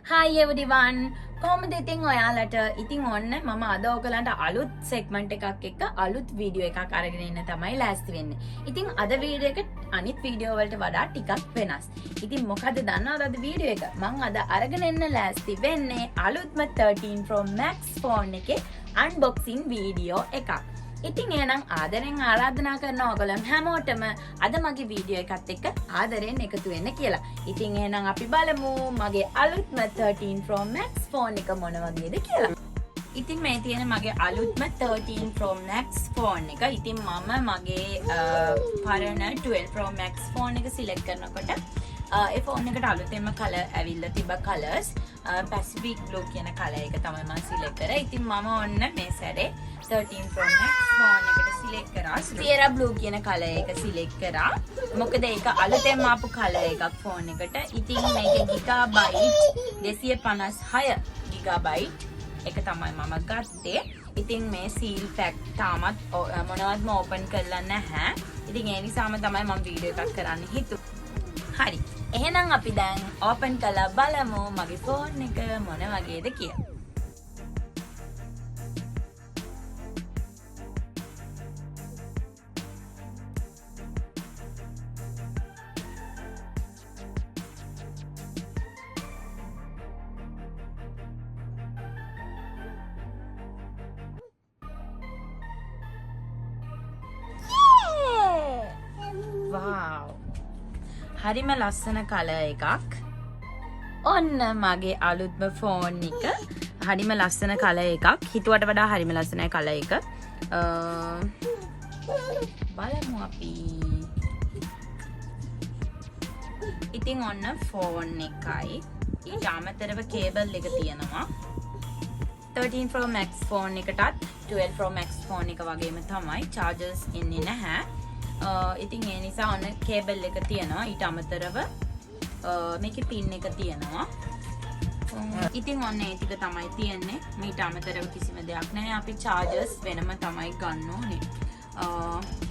Hi everyone. කොහොමද ඉතින් ඔයාලට ඉතින් ඔන්න මම අද ඔයගලන්ට අලුත් සෙග්මන්ට් එකක් එක්ක අලුත් වීඩියෝ එකක් අරගෙන එන්න තමයි ලෑස්ති වෙන්නේ. ඉතින් අද වීඩියෝ එක අනිත් වීඩියෝ වලට වඩා ටිකක් වෙනස්. ඉතින් මොකද දන්නවද අද වීඩියෝ එක? මම අද අරගෙන එන්න ලෑස්ති වෙන්නේ අලුත්ම 13 Pro Max phone එකේ unboxing වීඩියෝ එකක්. ඉතින් එහෙනම් ආදරෙන් ආරාධනා කරනවා ඔයගොල්ලන් හැමෝටම අද මගේ වීඩියෝ එකත් එක්ක ආදරෙන් එකතු වෙන්න කියලා. ඉතින් එහෙනම් අපි බලමු මගේ අලුත්ම 13 Pro Max phone එක මොන වගේද කියලා. ඉතින් මේ තියෙන මගේ අලුත්ම 13 Pro Max phone එක. ඉතින් මම මගේ පරණ 12 Pro Max phone එක සිලෙක්ට් කරනකොට ඒ ෆෝන් එකට අලුතෙන්ම කලර් ඇවිල්ලා තිබ්බ කලර්ස් පැසිෆික් බ්ලූ කියන කලර් එක තමයි මම සිලෙක්ට් කරේ. ඉතින් මම ඔන්න මේ සැරේ 13 Pro Max ෆෝන් එකට සිලෙක්ට් කරා Sierra blue කියන කලර් එක සිලෙක්ට් කරා. මොකද ඒක අලුතෙන්ම ආපු කලර් එකක් ෆෝන් එකට. ඉතින් මේකේ ගිගාබයිට් 256 ගිගාබයිට් එක තමයි මම ගත්තේ. ඉතින් මේ සීල් පැක් තාමත් මොනවත්ම ඕපන් කරලා නැහැ. ඉතින් ඒ නිසාම තමයි මම වීඩියෝ එකක් කරන්න හිතුවේ. හරි. එහෙනම් අපි දැන් ඕපන් කරලා බලමු මගේ ෆෝන් එක මොන වගේද කියලා. Wow. හරිම ලස්සන කලර් එකක්. ඔන්න මගේ අලුත්ම ෆෝන් එක. හරිම ලස්සන කලර් එකක්. හිතුවට වඩා හරිම ලස්සනයි කලර් එක. බලමු අපි. ඉතින් ඔන්න ෆෝන් එකයි. ඊට අමතරව කේබල් එක තියෙනවා. 13 Pro Max ෆෝන් එකටත් 12 Pro Max ෆෝන් එක වගේම තමයි. chargers ඉන්නේ නැහැ. ඉතින් ඒ නිසා ඔන්න කේබල් එක තියෙනවා. ඊට අමතරව මේකේ පින් එක තියෙනවා. ඉතින් ඔන්න ඒ ටික තමයි තියෙන්නේ. ඊට අමතරව කිසිම දෙයක් නැහැ. අපි chargers වෙනම තමයි ගන්න ඕනේ.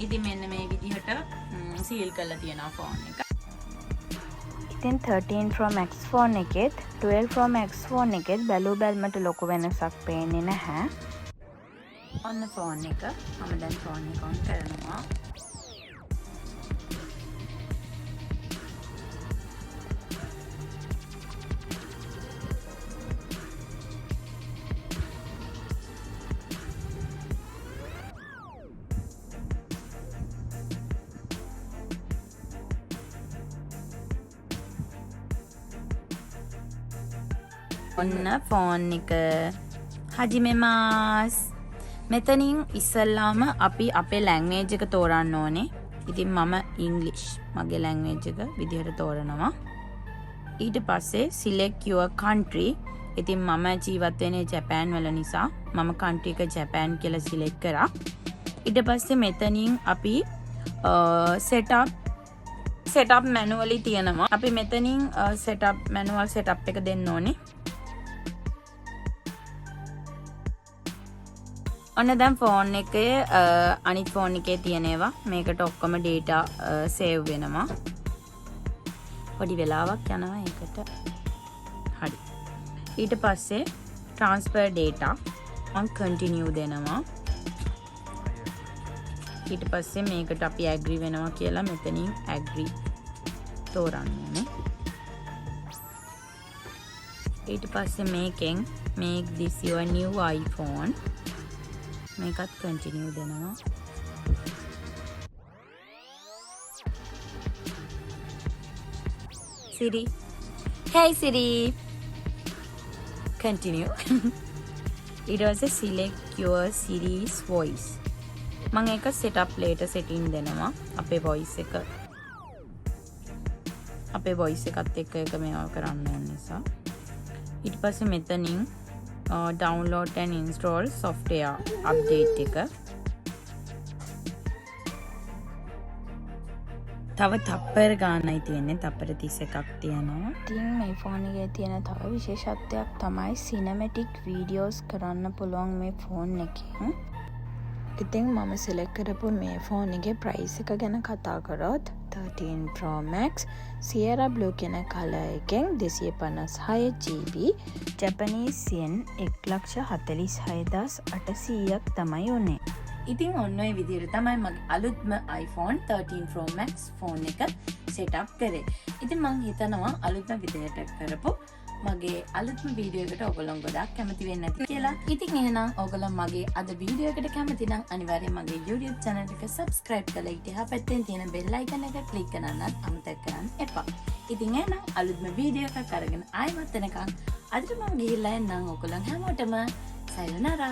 ඉතින් මෙන්න මේ විදිහට සීල් කරලා තියෙනවා ෆෝන් එක. ඉතින් 13 Pro Max ෆෝන් එකෙත් 12 Pro Max ෆෝන් එකෙත් බැලු බැලමට ලොකු වෙනසක් පේන්නේ නැහැ. ඔන්න ෆෝන් එක. මම දැන් ෆෝන් එක ඔන් කරනවා. ඔන්න ෆෝන් එක හජිමෙමාස්. මෙතනින් ඉස්සල්ලාම අපි අපේ ලැන්ග්වේජ් එක තෝරන්න ඕනේ. ඉතින් මම ඉංග්ලිෂ් මගේ ලැන්ග්වේජ් එක විදිහට තෝරනවා. ඊට පස්සේ select your country. ඉතින් මම ජීවත් වෙන්නේ ජපාන් වල නිසා මම country එක ජපාන් කියලා select කරා. ඊට පස්සේ මෙතනින් අපි setup manually තියෙනවා. අපි මෙතනින් manual setup එක දෙන්න ඕනේ. ඔන්න දැන් ෆෝන් එකේ අනිත් ෆෝන් එකේ තියෙනවා මේකට ඔක්කොම data save වෙනවා. පොඩි වෙලාවක් යනවා ඒකට. හරි. ඊට පස්සේ transfer data මම continue දෙනවා. ඊට පස්සේ මේකට අපි agree වෙනවා කියලා මෙතනින් agree තෝරන්න ඕනේ. ඊට පස්සේ මේකෙන් make this your new iPhone මේකත් continue දෙනවා. Siri. Hey Siri. Continue. ඊට පස්සේ select your Siri's voice. මම ඒක setup later setting දෙනවා. අපේ voice එකත් එක්ක ඒක මේවා කරන්න ඕන නිසා. ඊට පස්සේ මෙතනින් download and install software update එක. තව තප්පර ගානයි තියෙන්නේ. තප්පර 31ක් තියෙනවා. ඉතින් මේ ෆෝන් එකේ තියෙන තව විශේෂත්වයක් තමයි cinematic videos කරන්න පුළුවන් මේ ෆෝන් එකෙන්. ඉතින් මම සිලෙක්ට් කරපු මේ ෆෝන් එකේ ප්‍රයිස් එක ගැන කතා කරොත් 13 Pro Max Sierra Blue කියන කලර් එකෙන් 256GB ජපනීස් yen 1,46,800ක් තමයි උනේ. ඉතින් ඔන්න ඔය විදිහට තමයි මගේ අලුත්ම iPhone 13 Pro Max ෆෝන් එක සෙටප් කරේ. ඉතින් මං හිතනවා අලුත්ම විදිහට කරපු මගේ අලුත්ම වීඩියෝ එකට ඔයගොල්ලෝ ගොඩක් කැමති වෙන්නේ නැති කියලා. ඉතින් එහෙනම් ඔයගොල්ලෝ මගේ අද වීඩියෝ එකට කැමති නම් අනිවාර්යෙන් මගේ YouTube channel එක subscribe කරලා ඊට එහා පැත්තෙන් තියෙන bell icon එක click කරන්නත් අමතක කරන්න එපා. ඉතින් එහෙනම් අලුත්ම වීඩියෝ එකක් අරගෙන ආයෙත් එනකන් අදට මම ගිහිල්ලා එන්නම් ඔයගොල්ලන් හැමෝටම sayonara.